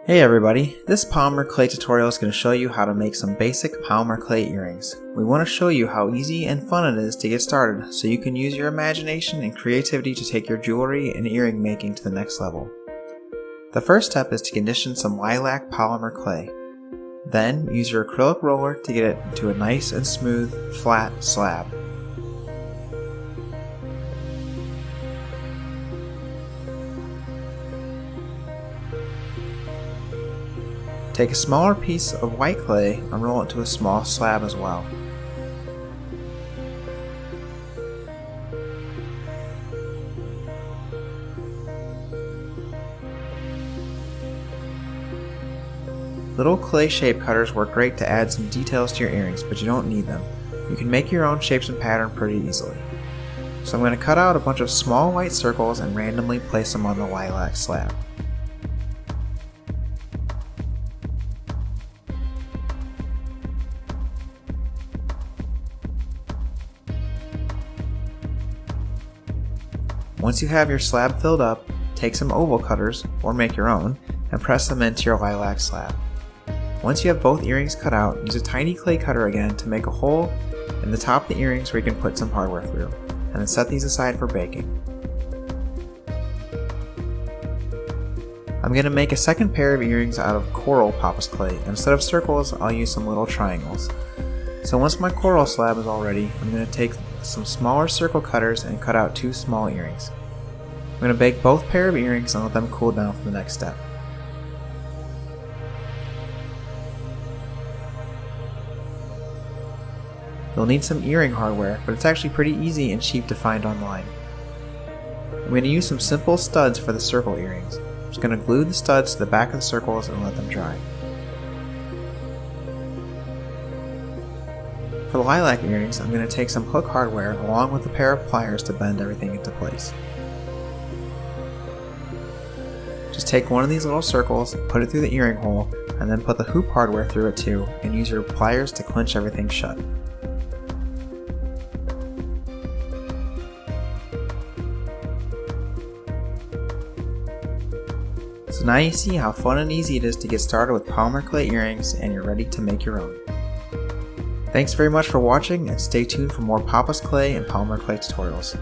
Hey everybody, this polymer clay tutorial is going to show you how to make some basic polymer clay earrings. We want to show you how easy and fun it is to get started so you can use your imagination and creativity to take your jewelry and earring making to the next level. The first step is to condition some lilac polymer clay. Then use your acrylic roller to get it into a nice and smooth, flat slab. Take a smaller piece of white clay and roll it to a small slab as well. Little clay shape cutters work great to add some details to your earrings, but you don't need them. You can make your own shapes and pattern pretty easily. So I'm going to cut out a bunch of small white circles and randomly place them on the lilac slab. Once you have your slab filled up, take some oval cutters, or make your own, and press them into your lilac slab. Once you have both earrings cut out, use a tiny clay cutter again to make a hole in the top of the earrings where you can put some hardware through, and then set these aside for baking. I'm going to make a second pair of earrings out of coral papa's clay, and instead of circles, I'll use some little triangles. So once my coral slab is all ready, I'm going to take some smaller circle cutters and cut out 2 small earrings. I'm going to bake both pair of earrings and let them cool down for the next step. You'll need some earring hardware, but it's actually pretty easy and cheap to find online. I'm going to use some simple studs for the circle earrings. I'm just going to glue the studs to the back of the circles and let them dry. For the lilac earrings, I'm going to take some hook hardware along with a pair of pliers to bend everything into place. Just take one of these little circles, put it through the earring hole, and then put the hoop hardware through it too, and use your pliers to clinch everything shut. So now you see how fun and easy it is to get started with polymer clay earrings, and you're ready to make your own. Thanks very much for watching, and stay tuned for more papa's clay and polymer clay tutorials.